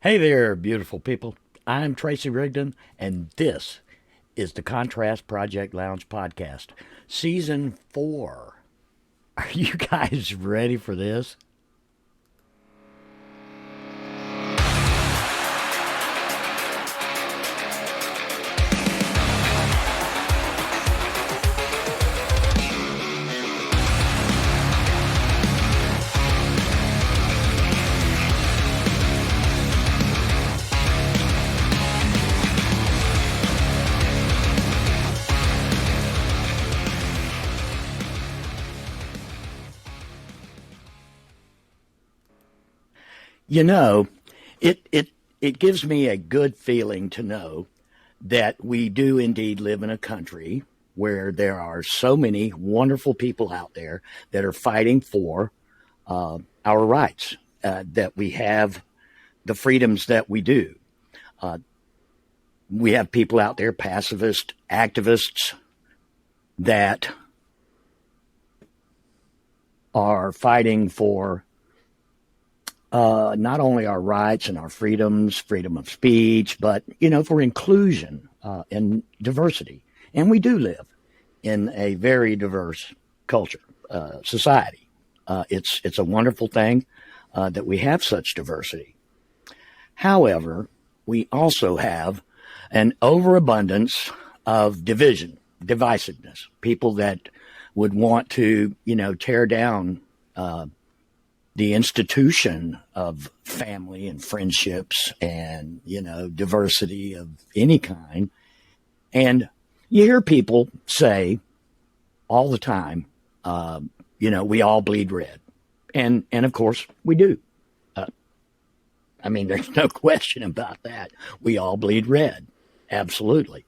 Hey there, beautiful people. I'm Tracy Rigdon, and this is the Contrast Project Lounge podcast, season 4. Are you guys ready for this? You know, it gives me a good feeling to know that we do indeed live in a country where there are so many wonderful people out there that are fighting for our rights, that we have the freedoms that we do. Uh, we have people out there, pacifist activists, that are fighting for not only our rights and our freedoms, freedom of speech, but for inclusion and diversity. And we do live in a very diverse culture, society. It's a wonderful thing that we have such diversity. However, we also have an overabundance of division, divisiveness, people that would want to, tear down the institution of family and friendships and, diversity of any kind. And you hear people say all the time, we all bleed red. And of course we do. There's no question about that. We all bleed red. Absolutely.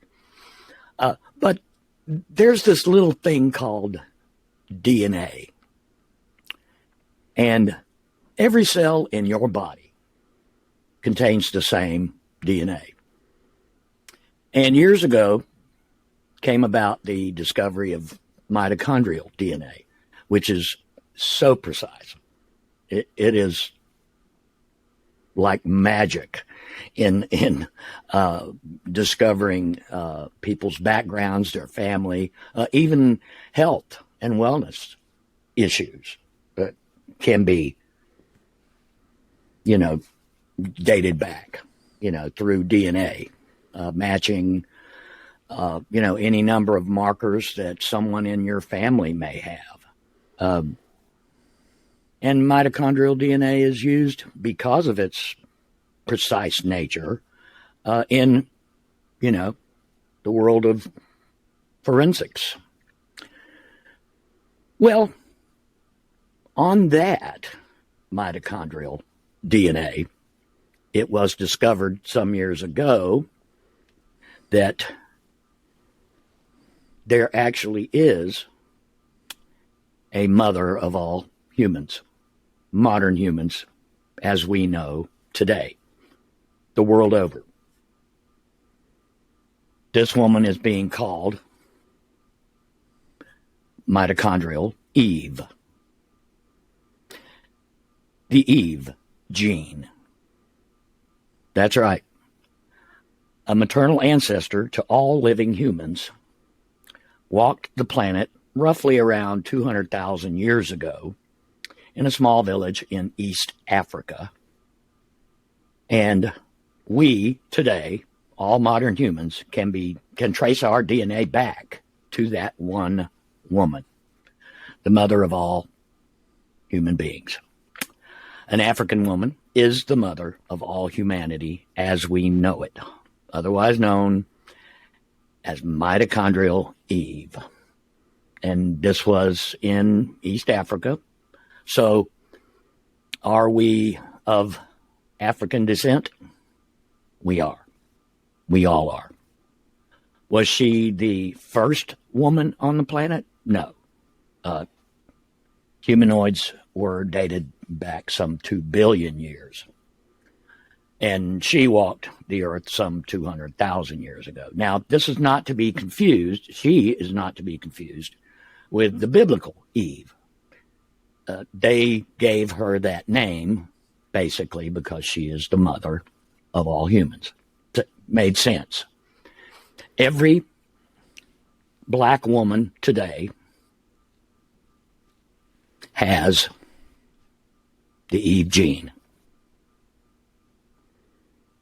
But there's this little thing called DNA. And every cell in your body contains the same DNA. And years ago came about the discovery of mitochondrial DNA, which is so precise. It is like magic in discovering people's backgrounds, their family, even health and wellness issues that can be, dated back, through DNA, matching, any number of markers that someone in your family may have. And mitochondrial DNA is used because of its precise nature in, the world of forensics. Well, on that mitochondrial DNA, it was discovered some years ago that there actually is a mother of all humans, modern humans, as we know today, the world over. This woman is being called mitochondrial Eve. The Eve gene. That's right. A maternal ancestor to all living humans walked the planet roughly around 200,000 years ago in a small village in East Africa. And we today, all modern humans, can trace our DNA back to that one woman, the mother of all human beings. An African woman is the mother of all humanity as we know it, otherwise known as mitochondrial Eve. And this was in East Africa. So are we of African descent? We are. We all are. Was she the first woman on the planet? No. Humanoids were dated back some 2 billion years. And she walked the earth some 200,000 years ago. Now, this is not to be confused. She is not to be confused with the biblical Eve. They gave her that name basically because she is the mother of all humans. It made sense. Every black woman today has the Eve gene.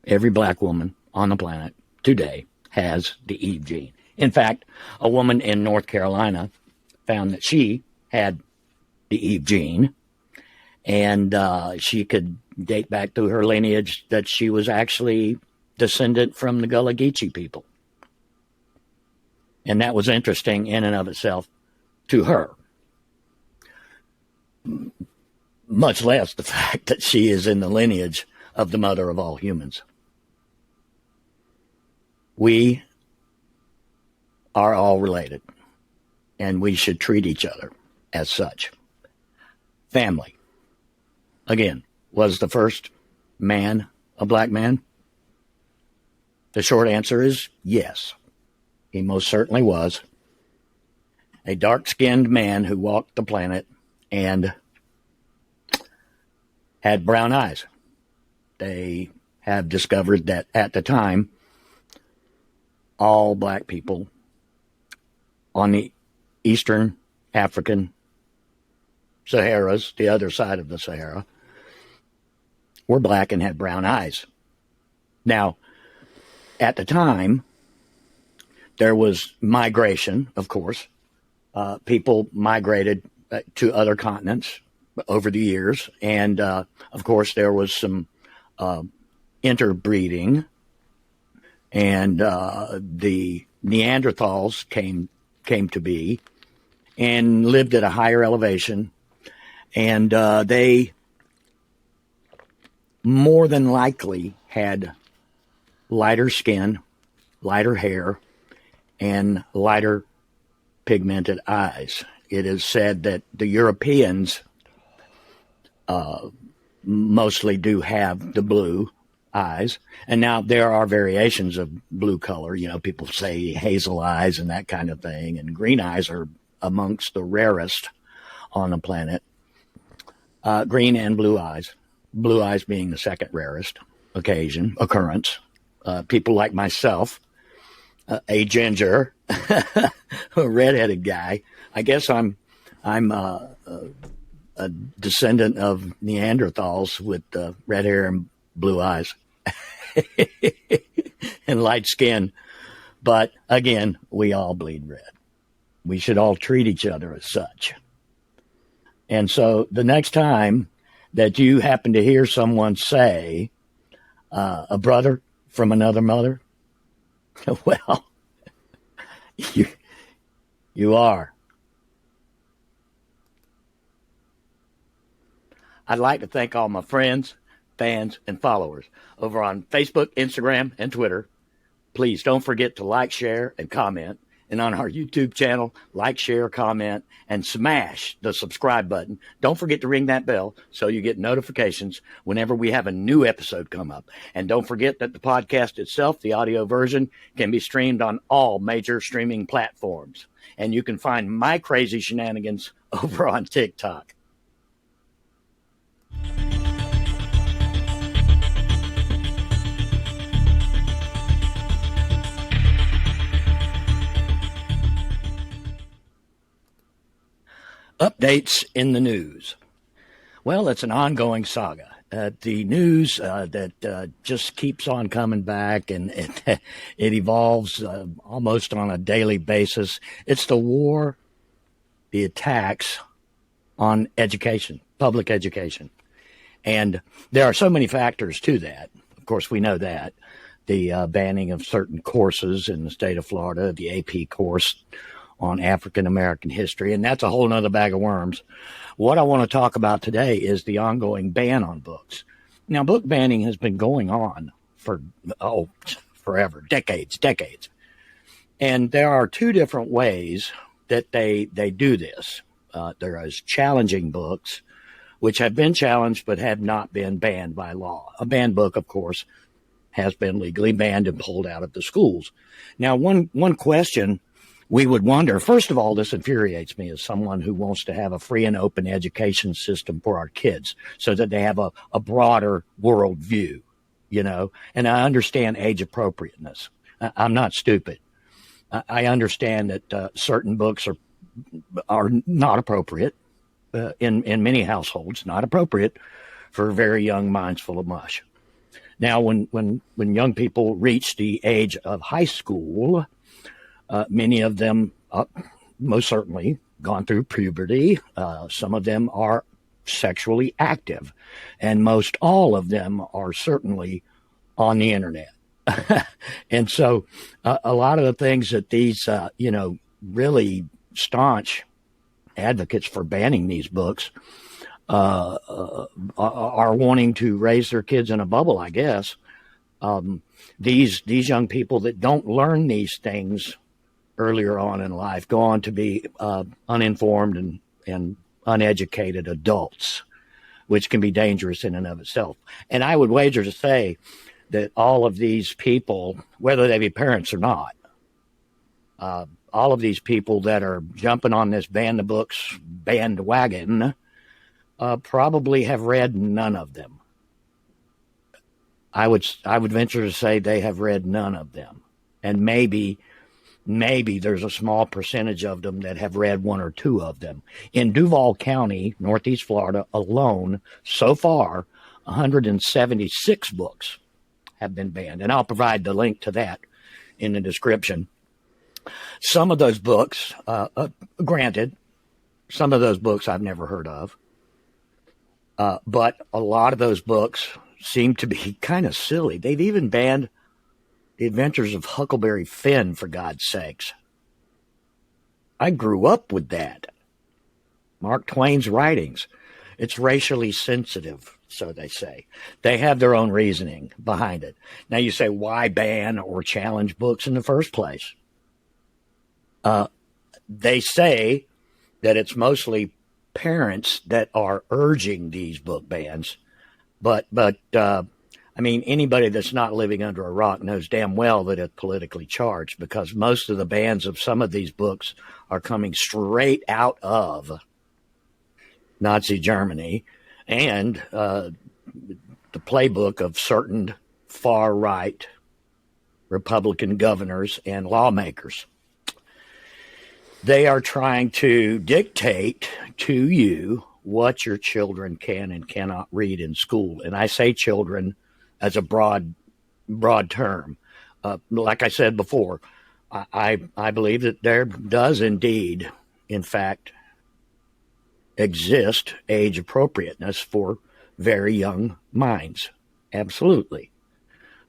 Every black woman on the planet today has the Eve gene. In fact, a woman in North Carolina found that she had the Eve gene, and she could date back to her lineage that she was actually descendant from the Gullah Geechee people. And that was interesting in and of itself to her. Much less the fact that she is in the lineage of the mother of all humans. We are all related, and we should treat each other as such. Family, again, was the first man a black man? The short answer is yes. He most certainly was. A dark-skinned man who walked the planet and had brown eyes. They have discovered that at the time, all black people on the Eastern African Saharas, the other side of the Sahara, were black and had brown eyes. Now, at the time, there was migration, of course. People migrated to other continents over the years. And, of course, there was some interbreeding. And the Neanderthals came to be and lived at a higher elevation. And they more than likely had lighter skin, lighter hair, and lighter pigmented eyes. It is said that the Europeans mostly do have the blue eyes. And now there are variations of blue color. You know, people say hazel eyes and that kind of thing. And green eyes are amongst the rarest on the planet. Green and blue eyes. Blue eyes being the second rarest occurrence. People like myself, a ginger, a redheaded guy. I guess I'm a descendant of Neanderthals with red hair and blue eyes and light skin. But again, we all bleed red. We should all treat each other as such. And so the next time that you happen to hear someone say, a brother from another mother, well, you are. I'd like to thank all my friends, fans, and followers over on Facebook, Instagram, and Twitter. Please don't forget to like, share, and comment. And on our YouTube channel, like, share, comment, and smash the subscribe button. Don't forget to ring that bell so you get notifications whenever we have a new episode come up. And don't forget that the podcast itself, the audio version, can be streamed on all major streaming platforms. And you can find my crazy shenanigans over on TikTok. Updates in the news. Well, it's an ongoing saga. The news that just keeps on coming back, and it evolves almost on a daily basis. It's the war, the attacks on education, public education. And there are so many factors to that. Of course, we know that. The banning of certain courses in the state of Florida, the AP course on African American history, and that's a whole nother bag of worms. What I want to talk about today is the ongoing ban on books. Now, book banning has been going on for, forever, decades. And there are two different ways that they do this. There is challenging books, which have been challenged but have not been banned by law. A banned book, of course, has been legally banned and pulled out of the schools. Now, one question we would wonder, first of all, this infuriates me as someone who wants to have a free and open education system for our kids so that they have a broader world view. and I understand age appropriateness. I'm not stupid. I understand that certain books are not appropriate in many households, not appropriate for very young minds full of mush. Now, when young people reach the age of high school, many of them, most certainly, gone through puberty. Some of them are sexually active, and most all of them are certainly on the internet. And so a lot of the things that these, really staunch advocates for banning these books are wanting to raise their kids in a bubble, I guess. These young people that don't learn these things earlier on in life go on to be uninformed and uneducated adults, which can be dangerous in and of itself. And I would wager to say that all of these people, whether they be parents or not, all of these people that are jumping on this ban the books bandwagon probably have read none of them. I would venture to say they have read none of them, and maybe there's a small percentage of them that have read one or two of them. In Duval County, Northeast Florida alone, so far, 176 books have been banned, and I'll provide the link to that in the description. Some of those books, granted, some of those books I've never heard of, but a lot of those books seem to be kind of silly. They've even banned The Adventures of Huckleberry Finn, for God's sakes. I grew up with that. Mark Twain's writings. It's racially sensitive, so they say. They have their own reasoning behind it. Now you say, why ban or challenge books in the first place? They say that it's mostly parents that are urging these book bans. But anybody that's not living under a rock knows damn well that it's politically charged, because most of the bans of some of these books are coming straight out of Nazi Germany and the playbook of certain far-right Republican governors and lawmakers. They are trying to dictate to you what your children can and cannot read in school. And I say children as a broad term. Like I said before, I believe that there does indeed, in fact, exist age appropriateness for very young minds. Absolutely.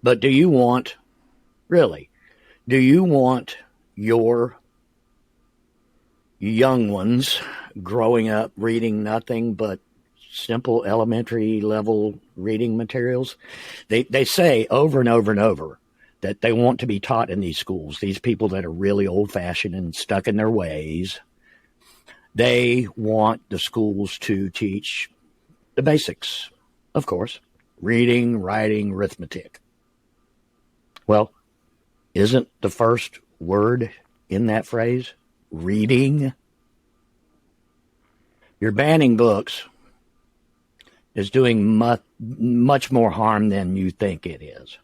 But do you want your young ones growing up reading nothing but simple elementary level reading materials? They say over and over and over that they want to be taught in these schools, these people that are really old-fashioned and stuck in their ways. They want the schools to teach the basics, of course, reading, writing, arithmetic. Well, isn't the first word in that phrase reading? Your banning books is doing much more harm than you think it is.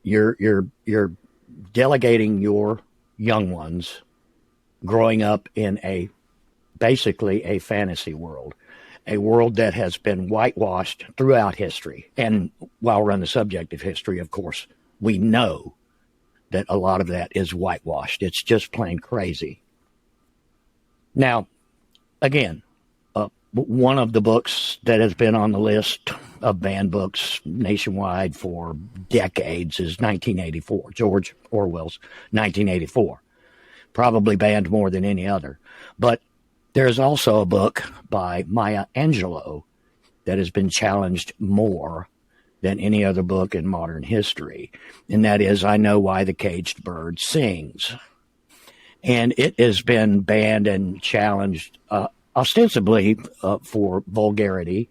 You're delegating your young ones growing up in basically a fantasy world, a world that has been whitewashed throughout history. And while we're on the subject of history, of course, we know that a lot of that is whitewashed. It's just plain crazy. Now, again, one of the books that has been on the list of banned books nationwide for decades is 1984, George Orwell's 1984. Probably banned more than any other. But there's also a book by Maya Angelou that has been challenged more than any other book in modern history, and that is I Know Why the Caged Bird Sings. And it has been banned and challenged ostensibly for vulgarity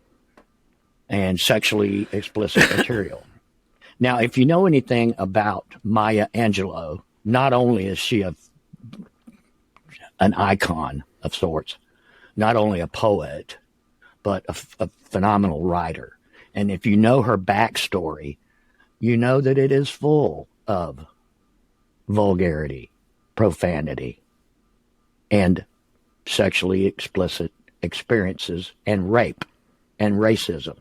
and sexually explicit material. Now, if you know anything about Maya Angelou, not only is she an icon of sorts, not only a poet, but a phenomenal writer. And if you know her backstory, you know that it is full of vulgarity, profanity, and sexually explicit experiences and rape and racism.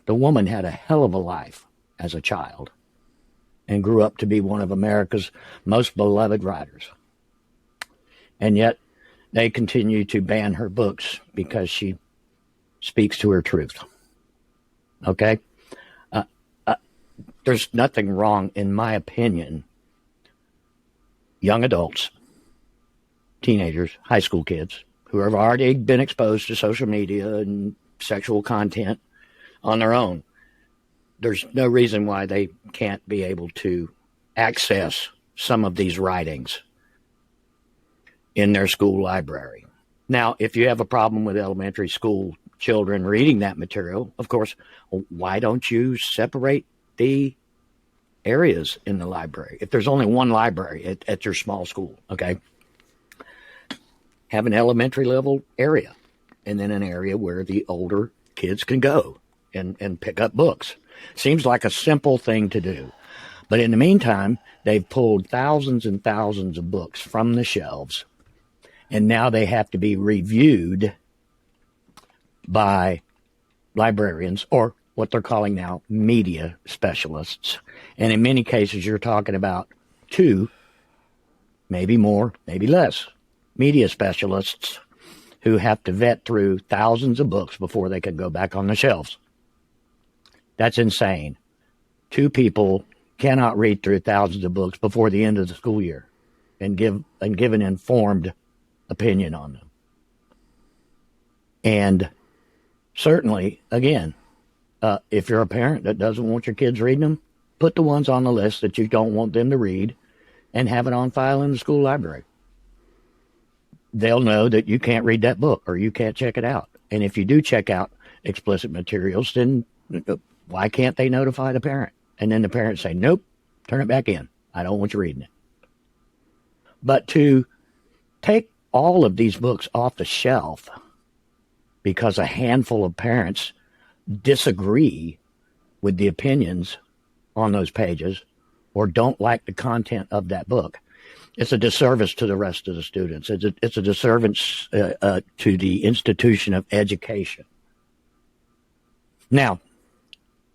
The woman had a hell of a life as a child and grew up to be one of America's most beloved writers. And yet they continue to ban her books because she speaks to her truth. Okay? There's nothing wrong, in my opinion. Young adults, teenagers, high school kids who have already been exposed to social media and sexual content on their own, there's no reason why they can't be able to access some of these writings in their school library. Now, if you have a problem with elementary school children reading that material, of course, why don't you separate the areas in the library? If there's only one library at your small school, okay, have an elementary level area and then an area where the older kids can go and pick up books. Seems like a simple thing to do. But in the meantime, they've pulled thousands and thousands of books from the shelves, and now they have to be reviewed by librarians, or what they're calling now media specialists. And in many cases, you're talking about 2, maybe more, maybe less, media specialists who have to vet through thousands of books before they can go back on the shelves. That's insane. 2 people cannot read through thousands of books before the end of the school year and give an informed opinion on them. And certainly, again, if you're a parent that doesn't want your kids reading them, put the ones on the list that you don't want them to read and have it on file in the school library. They'll know that you can't read that book or you can't check it out. And if you do check out explicit materials, then why can't they notify the parent? And then the parent say, nope, turn it back in. I don't want you reading it. But to take all of these books off the shelf because a handful of parents disagree with the opinions on those pages or don't like the content of that book, it's a disservice to the rest of the students. It's a disservice to the institution of education. Now,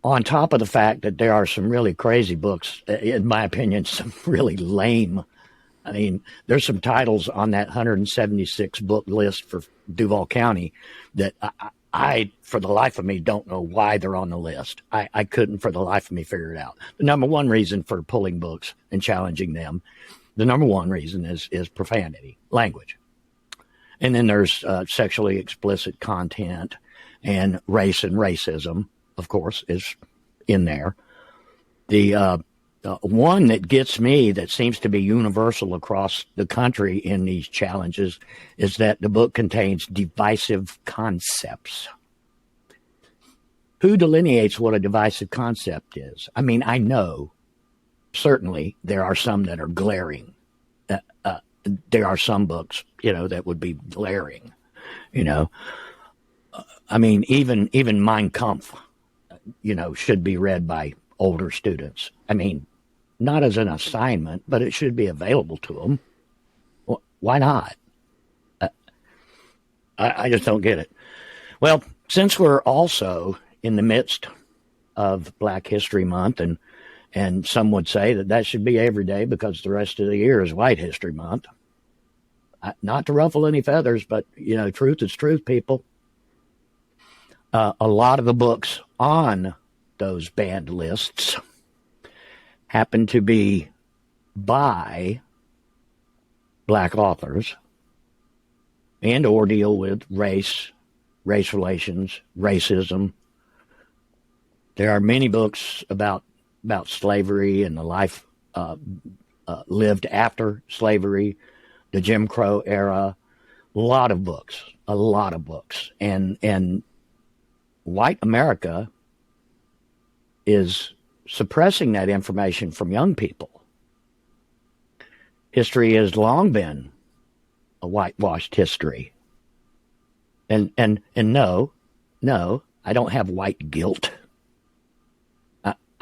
on top of the fact that there are some really crazy books, in my opinion, some really lame. I mean, there's some titles on that 176 book list for Duval County that I, for the life of me, don't know why they're on the list. I couldn't, for the life of me, figure it out. The number one reason for pulling books and challenging them, the number one reason is profanity, language. And then there's sexually explicit content, and race and racism, of course, is in there. The one that gets me, that seems to be universal across the country in these challenges, is that the book contains divisive concepts. Who delineates what a divisive concept is? I mean, I know certainly there are some that are glaring. There are some books, that would be glaring, I mean, even Mein Kampf, should be read by older students. I mean, not as an assignment, but it should be available to them. Why not? I just don't get it. Well, since we're also in the midst of Black History Month, and some would say that should be every day because the rest of the year is White History Month. Not to ruffle any feathers, but, truth is truth, people. A lot of the books on those banned lists happen to be by Black authors and or deal with race relations, racism. There are many books about slavery and the life lived after slavery, the Jim Crow era. A lot of books. And white America is suppressing that information from young people. History has long been a whitewashed history. And no, I don't have white guilt.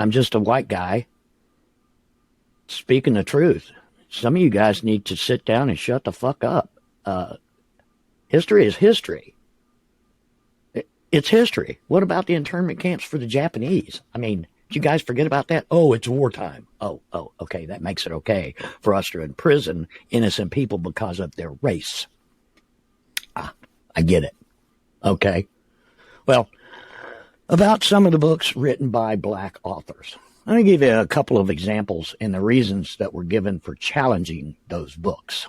I'm just a white guy speaking the truth. Some of you guys need to sit down and shut the fuck up. History is history. It's history. What about the internment camps for the Japanese? I mean, did you guys forget about that? Oh, it's wartime. Oh, okay. That makes it okay for us to imprison innocent people because of their race. I get it. Okay. Well, about some of the books written by black authors. Let me give you a couple of examples and the reasons that were given for challenging those books.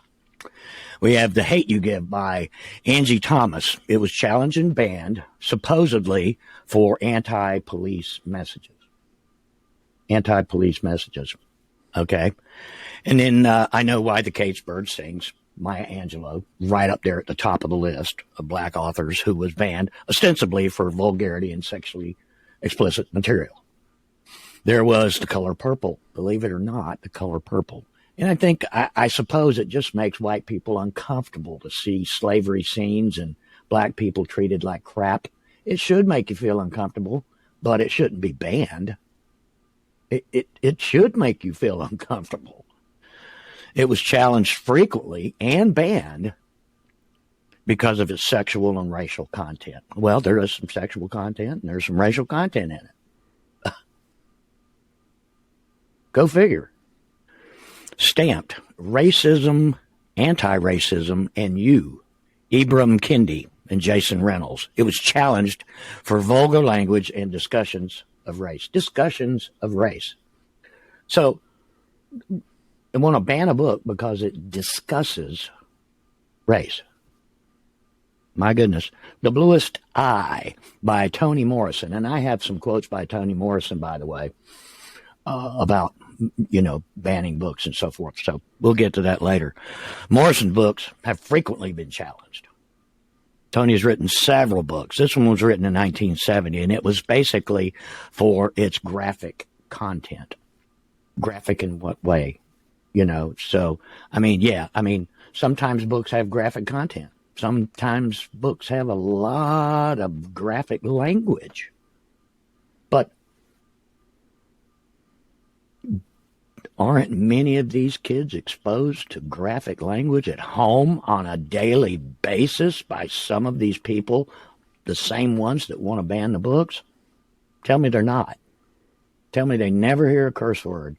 We have The Hate You Give by Angie Thomas. It was challenged and banned, supposedly, for anti-police messages. Anti-police messages. Okay. And then I Know Why the Caged Bird Sings, Maya Angelou, right up there at the top of the list of black authors who was banned, ostensibly for vulgarity and sexually explicit material. There was The Color Purple. Believe it or not, The Color Purple. And I think, I suppose it just makes white people uncomfortable to see slavery scenes and black people treated like crap. It should make you feel uncomfortable, but it shouldn't be banned. It should make you feel uncomfortable. It was challenged frequently and banned because of its sexual and racial content. Well, there is some sexual content and there's some racial content in it. Go figure. Stamped, Racism, Anti-Racism, and You, Ibram Kendi and Jason Reynolds. It was challenged for vulgar language and discussions of race. Discussions of race. So, they want to ban a book because it discusses race. My goodness. The Bluest Eye by Toni Morrison. And I have some quotes by Toni Morrison, by the way, about banning books and so forth. So we'll get to that later. Morrison books have frequently been challenged. Toni has written several books. This one was written in 1970, and it was basically for its graphic content. Graphic in what way? So, sometimes books have graphic content. Sometimes books have a lot of graphic language. But aren't many of these kids exposed to graphic language at home on a daily basis by some of these people, the same ones that want to ban the books? Tell me they're not. Tell me they never hear a curse word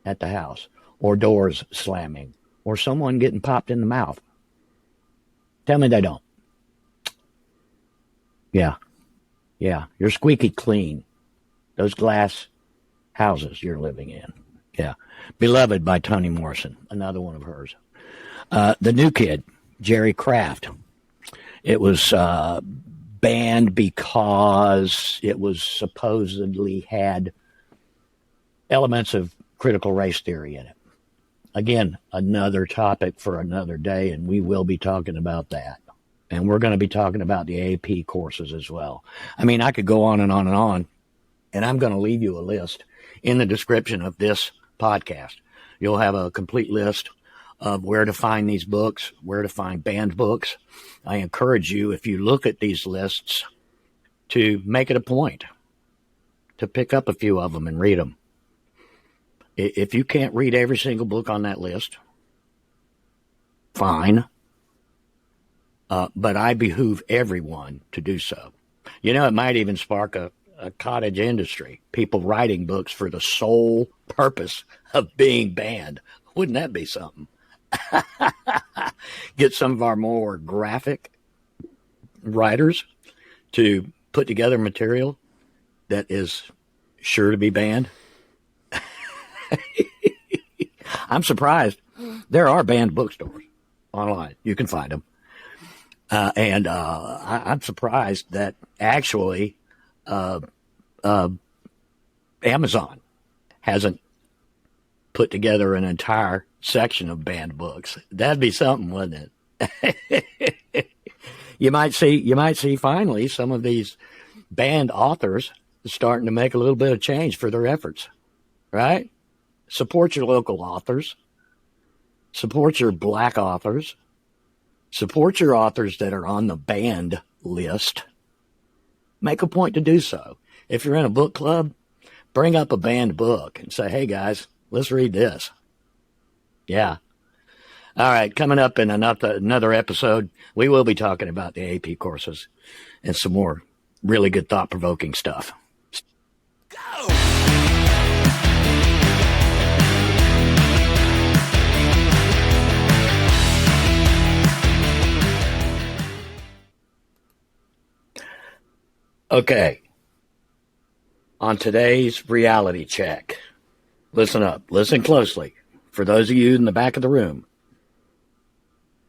at the house, or doors slamming, or someone getting popped in the mouth. Tell me they don't. Yeah. You're squeaky clean. Those glass houses you're living in. Yeah. Beloved by Toni Morrison, another one of hers. The New Kid, Jerry Craft. It was banned because it was supposedly had elements of critical race theory in it. Again, another topic for another day, and we will be talking about that. And we're going to be talking about the AP courses as well. I mean, I could go on and on and on, and I'm going to leave you a list in the description of this podcast. You'll have a complete list of where to find these books, where to find banned books. I encourage you, if you look at these lists, to make it a point to pick up a few of them and read them. If you can't read every single book on that list, fine. But I behoove everyone to do so. It might even spark a cottage industry, people writing books for the sole purpose of being banned. Wouldn't that be something? Get some of our more graphic writers to put together material that is sure to be banned. I'm surprised. There are banned bookstores online. You can find them. And I'm surprised that actually Amazon hasn't put together an entire section of banned books. That'd be something, wouldn't it? You might see finally some of these banned authors starting to make a little bit of change for their efforts, right? Support your local authors. Support your black authors. Support your authors that are on the banned list. Make a point to do so. If you're in a book club, Bring up a banned book and say, hey, guys, let's read this. Yeah. All right, coming up in another episode, we will be talking about the AP courses and some more really good thought-provoking stuff. Go! Okay. On today's reality check, listen up, listen closely. For those of you in the back of the room,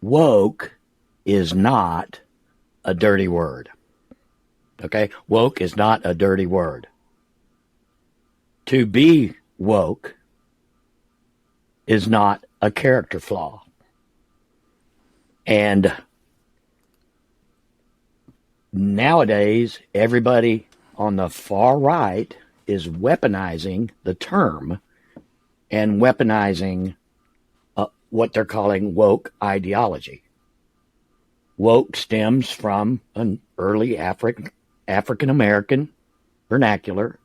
woke is not a dirty word. Okay? Woke is not a dirty word. To be woke is not a character flaw. And nowadays, everybody on the far right is weaponizing the term and weaponizing what they're calling woke ideology. Woke stems from an early African-American vernacular.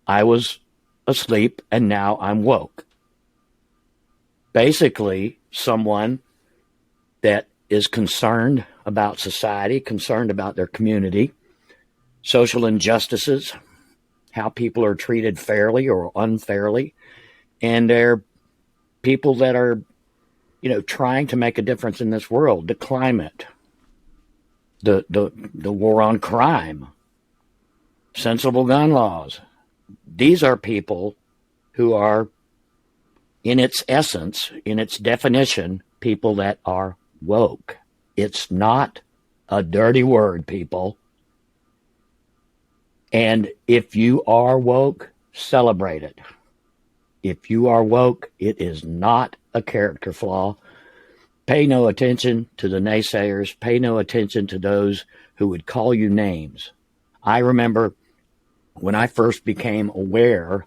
I was asleep and now I'm woke. Basically, someone that is concerned about society, concerned about their community, social injustices, how people are treated fairly or unfairly, and they're people that are, trying to make a difference in this world. The climate, the war on crime, sensible gun laws. These are people who are, in its essence, in its definition, people that are woke. It's not a dirty word, people. And if you are woke, celebrate it. If you are woke, it is not a character flaw. Pay no attention to the naysayers. Pay no attention to those who would call you names. I remember when I first became aware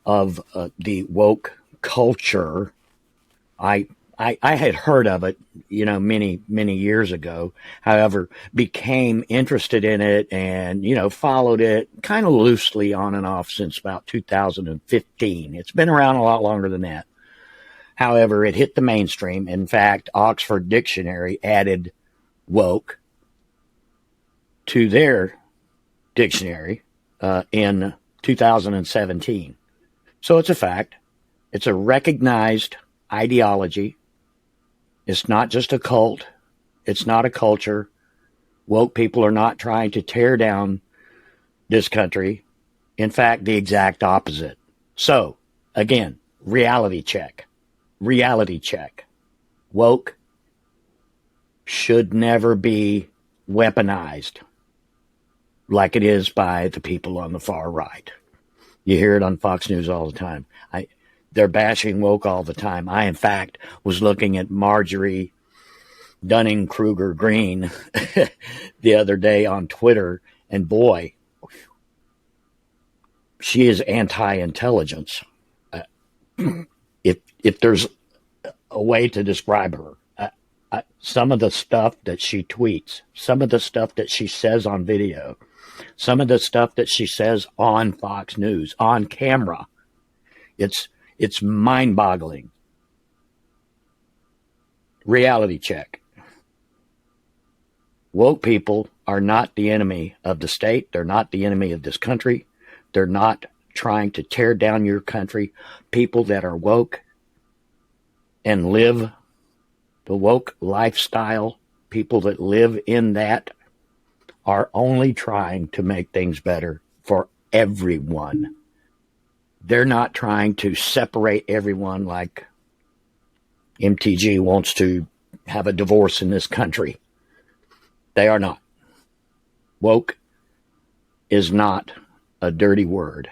of the woke culture, I had heard of it, many years ago. However, became interested in it and, followed it kind of loosely on and off since about 2015. It's been around a lot longer than that. However, it hit the mainstream. In fact, Oxford Dictionary added woke to their dictionary in 2017. So it's a fact. It's a recognized ideology. It's not just a cult. It's not a culture. Woke people are not trying to tear down this country. In fact, the exact opposite. So, again, reality check. Reality check. Woke should never be weaponized like it is by the people on the far right. You hear it on Fox News all the time. They're bashing woke all the time. I, in fact, was looking at Marjorie Dunning-Kruger Green the other day on Twitter, and boy, she is anti-intelligence. If there's a way to describe her, some of the stuff that she tweets, some of the stuff that she says on video, some of the stuff that she says on Fox News, on camera, it's mind-boggling. Reality check. Woke people are not the enemy of the state. They're not the enemy of this country. They're not trying to tear down your country. People that are woke and live the woke lifestyle, people that live in that, are only trying to make things better for everyone. They're not trying to separate everyone like MTG wants to have a divorce in this country. They are not. Woke is not a dirty word.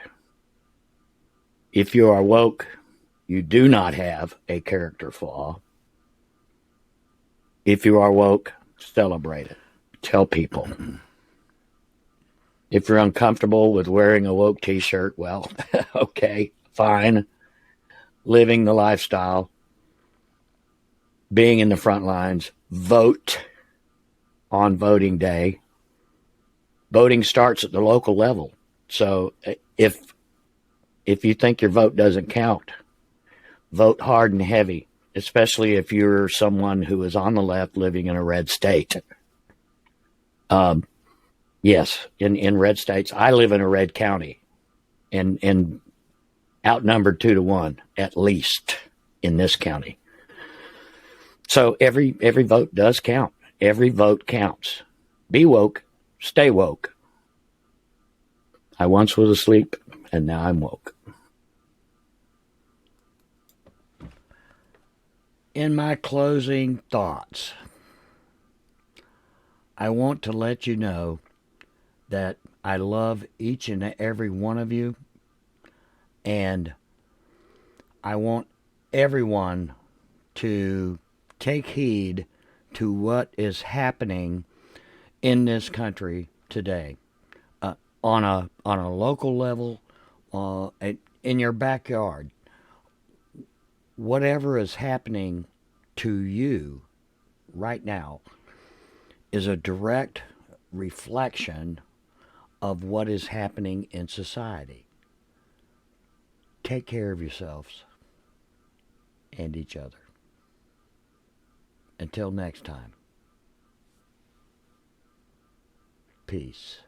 If you are woke, you do not have a character flaw. If you are woke, celebrate it. Tell people. If you're uncomfortable with wearing a woke t-shirt, well, okay, fine. Living the lifestyle, being in the front lines, vote on voting day. Voting starts at the local level. So if if you think your vote doesn't count, vote hard and heavy, especially if you're someone who is on the left living in a red state. Yes, in red states. I live in a red county, and outnumbered 2-1 at least in this county. So every vote does count. Every vote counts. Be woke, stay woke. I once was asleep, and now I'm woke. In my closing thoughts, I want to let you know that I love each and every one of you, and I want everyone to take heed to what is happening in this country today, on a local level, in your backyard. Whatever is happening to you right now is a direct reflection of what is happening in society. Take care of yourselves and each other. Until next time, peace.